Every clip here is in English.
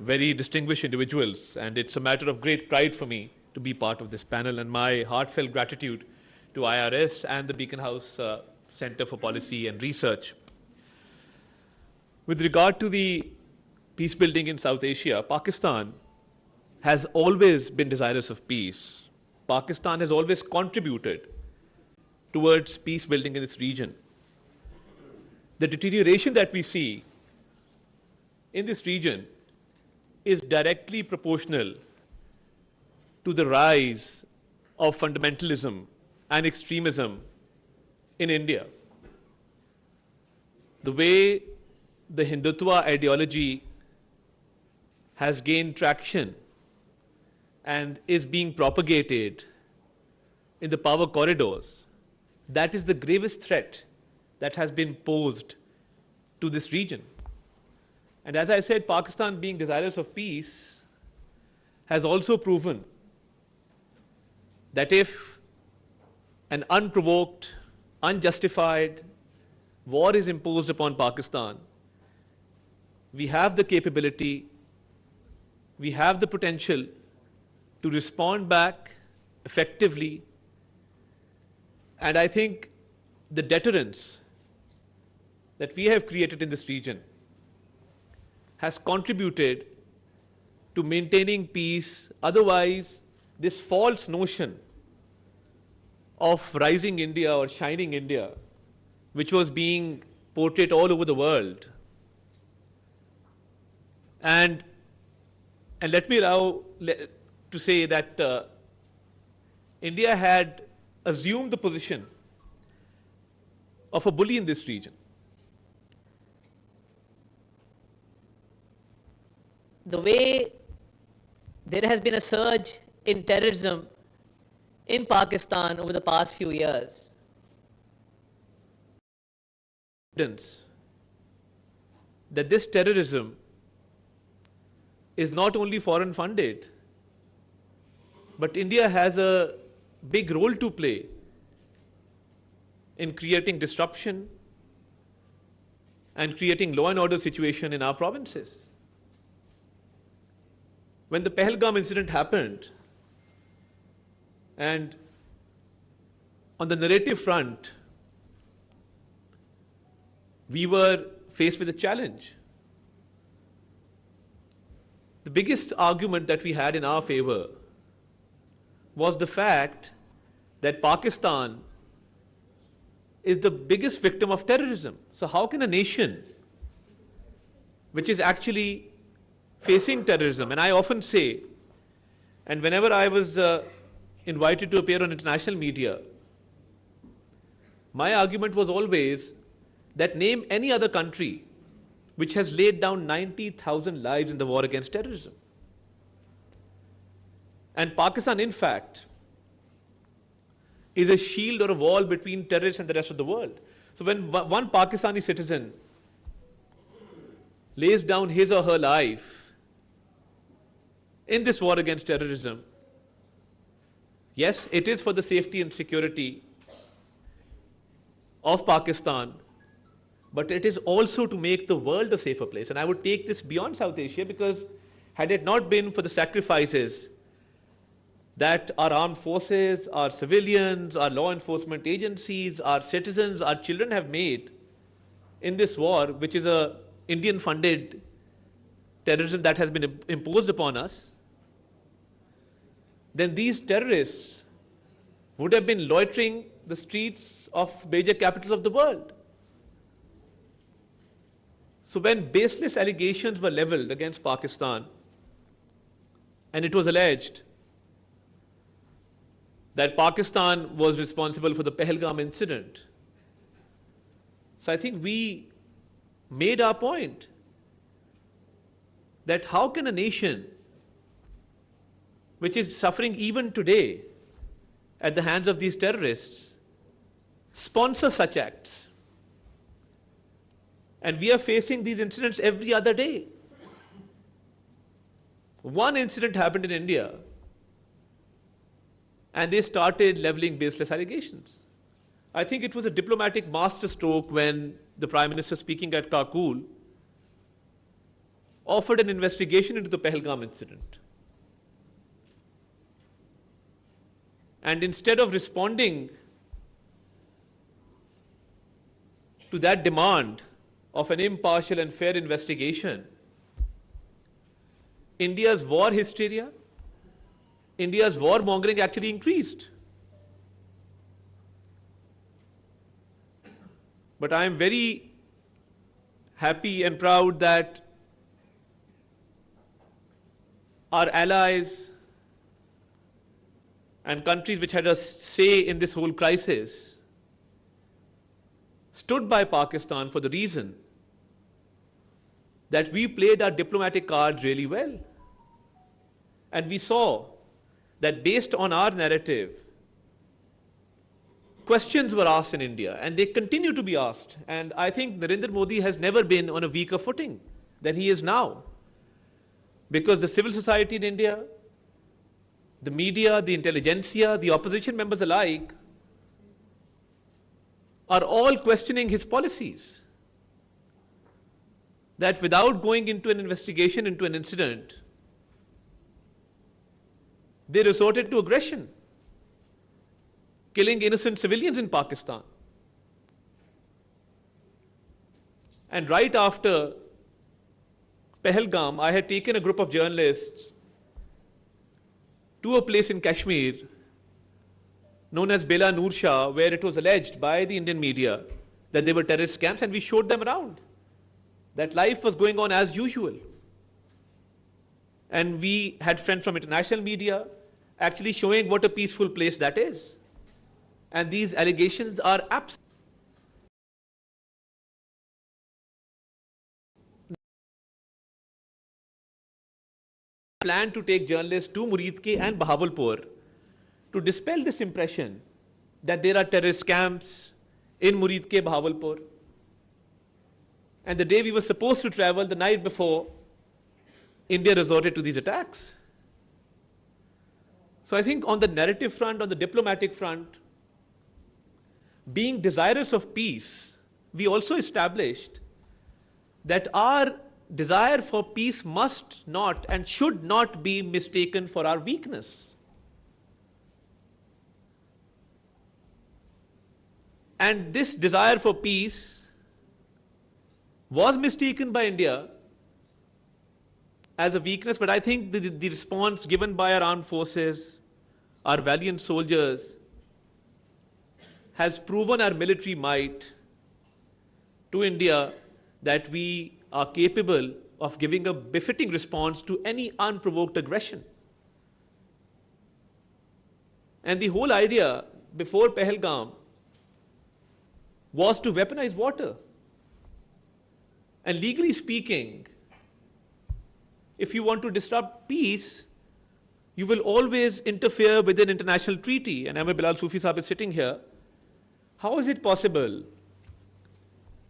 very distinguished individuals, and it's a matter of great pride for me to be part of this panel, and my heartfelt gratitude to IRS and the Beacon House Center for Policy and Research. With regard to the peace building in South Asia, Pakistan has always been desirous of peace. Pakistan has always contributed towards peace building in this region. The deterioration that we see in this region is directly proportional to the rise of fundamentalism and extremism in India. The way the Hindutva ideology has gained traction and is being propagated in the power corridors, that is the gravest threat that has been posed to this region. And as I said, Pakistan, being desirous of peace, has also proven that if an unprovoked, unjustified war is imposed upon Pakistan, we have the capability, we have the potential to respond back effectively. And I think the deterrence that we have created in this region has contributed to maintaining peace. Otherwise, this false notion of rising India or shining India, which was being portrayed all over the world. And let me allow to say that India had assumed the position of a bully in this region. The way there has been a surge in terrorism in Pakistan over the past few years. Evidence that this terrorism is not only foreign funded, but India has a big role to play in creating disruption and creating law and order situation in our provinces. When the Pahalgam incident happened, and on the narrative front, we were faced with a challenge. The biggest argument that we had in our favor was the fact that Pakistan is the biggest victim of terrorism. So how can a nation which is actually facing terrorism, and I often say, and whenever I was invited to appear on international media, my argument was always that name any other country which has laid down 90,000 lives in the war against terrorism. And Pakistan, in fact, is a shield or a wall between terrorists and the rest of the world. So when one Pakistani citizen lays down his or her life in this war against terrorism, yes, it is for the safety and security of Pakistan, but it is also to make the world a safer place. And I would take this beyond South Asia, because had it not been for the sacrifices that our armed forces, our civilians, our law enforcement agencies, our citizens, our children have made in this war, which is a Indian-funded terrorism that has been imposed upon us, then these terrorists would have been loitering the streets of major capitals of the world. So when baseless allegations were leveled against Pakistan, and it was alleged that Pakistan was responsible for the Pahalgam incident, so I think we made our point that how can a nation which is suffering even today at the hands of these terrorists sponsor such acts? And we are facing these incidents every other day. One incident happened in India, and they started leveling baseless allegations. I think it was a diplomatic masterstroke when the Prime Minister, speaking at Kakul, offered an investigation into the Pahalgam incident. And instead of responding to that demand of an impartial and fair investigation, India's war hysteria, India's warmongering actually increased. But I am very happy and proud that our allies and countries which had a say in this whole crisis stood by Pakistan for the reason that we played our diplomatic cards really well. And we saw that based on our narrative, questions were asked in India, and they continue to be asked. And I think Narendra Modi has never been on a weaker footing than he is now. Because the civil society in India, the media, the intelligentsia, the opposition members alike, are all questioning his policies. That without going into an investigation into an incident, they resorted to aggression, killing innocent civilians in Pakistan. And right after Pahalgam, I had taken a group of journalists to a place in Kashmir known as Bela Noor Shah, where it was alleged by the Indian media that they were terrorist camps, and we showed them around that life was going on as usual. And we had friends from international media actually showing what a peaceful place that is. And these allegations are absent. Plan to take journalists to Muridke and Bahawalpur to dispel this impression that there are terrorist camps in Muridke, Bahawalpur. And the day we were supposed to travel, the night before, India resorted to these attacks. So I think on the narrative front, on the diplomatic front, being desirous of peace, we also established that our desire for peace must not and should not be mistaken for our weakness. And this desire for peace was mistaken by India as a weakness, but I think the response given by our armed forces, our valiant soldiers, has proven our military might to India that we are capable of giving a befitting response to any unprovoked aggression. And the whole idea before Pahalgam was to weaponize water. And legally speaking, if you want to disrupt peace, you will always interfere with an international treaty. And Ahmed Bilal Sufi Sahib is sitting here. How is it possible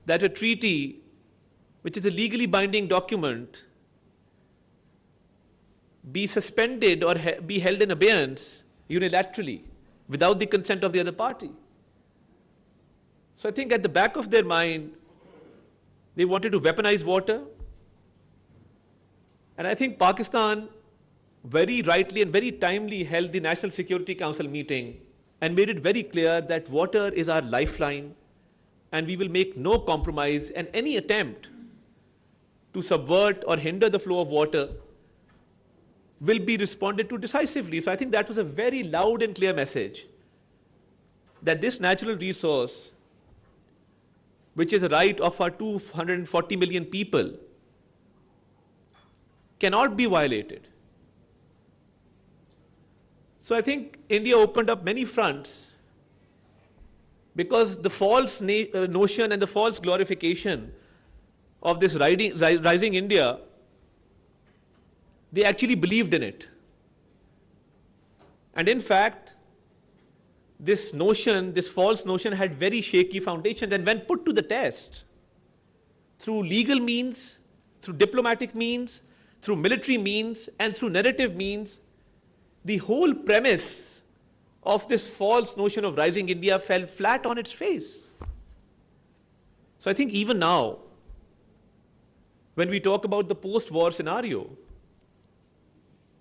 that a treaty, which is a legally binding document, be suspended or be held in abeyance unilaterally without the consent of the other party? So I think at the back of their mind, they wanted to weaponize water. And I think Pakistan very rightly and very timely held the National Security Council meeting and made it very clear that water is our lifeline and we will make no compromise, and any attempt to subvert or hinder the flow of water will be responded to decisively. So I think that was a very loud and clear message that this natural resource, which is a right of our 240 million people, cannot be violated. So I think India opened up many fronts because the false notion and the false glorification of this rising India, they actually believed in it. And in fact, this notion, this false notion, had very shaky foundations, and when put to the test through legal means, through diplomatic means, through military means, and through narrative means, the whole premise of this false notion of rising India fell flat on its face. So I think even now, when we talk about the post-war scenario.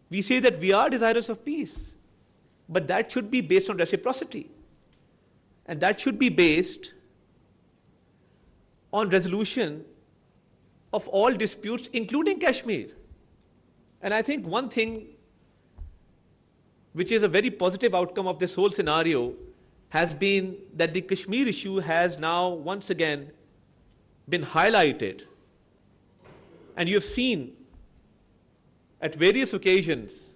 We say that we are desirous of peace, but that should be based on reciprocity. And that should be based on resolution of all disputes, including Kashmir. And I think one thing which is a very positive outcome of this whole scenario has been that the Kashmir issue has now once again been highlighted. And you have seen at various occasions,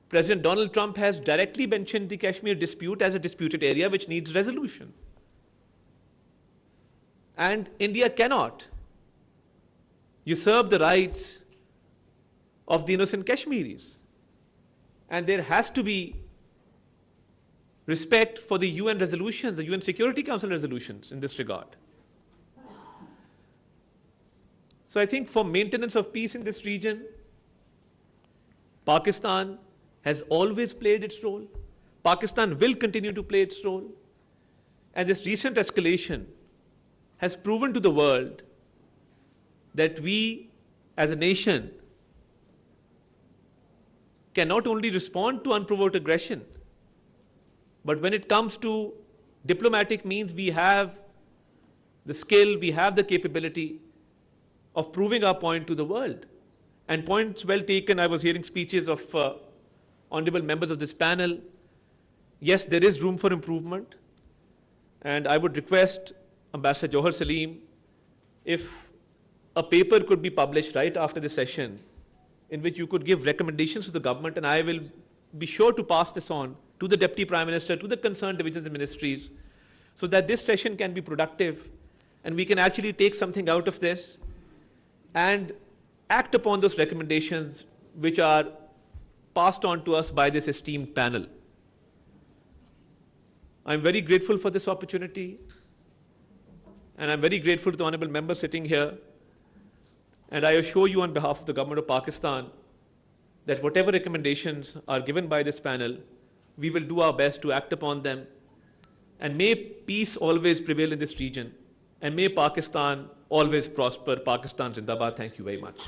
President Donald Trump has directly mentioned the Kashmir dispute as a disputed area which needs resolution. And India cannot usurp the rights of the innocent Kashmiris. And there has to be respect for the UN resolutions, the UN Security Council resolutions in this regard. So I think for maintenance of peace in this region, Pakistan has always played its role. Pakistan will continue to play its role. And this recent escalation has proven to the world that we as a nation can not only respond to unprovoked aggression, but when it comes to diplomatic means, we have the skill, we have the capability of proving our point to the world. And points well taken. I was hearing speeches of honorable members of this panel. Yes, there is room for improvement. And I would request Ambassador Johar Salim, if a paper could be published right after this session, in which you could give recommendations to the government, and I will be sure to pass this on to the Deputy Prime Minister, to the concerned divisions and ministries, so that this session can be productive and we can actually take something out of this and act upon those recommendations which are passed on to us by this esteemed panel. I'm very grateful for this opportunity, and I'm very grateful to the honorable member sitting here. And I assure you on behalf of the government of Pakistan that whatever recommendations are given by this panel, we will do our best to act upon them. And may peace always prevail in this region. And may Pakistan always prosper. Pakistan Zindabad. Thank you very much.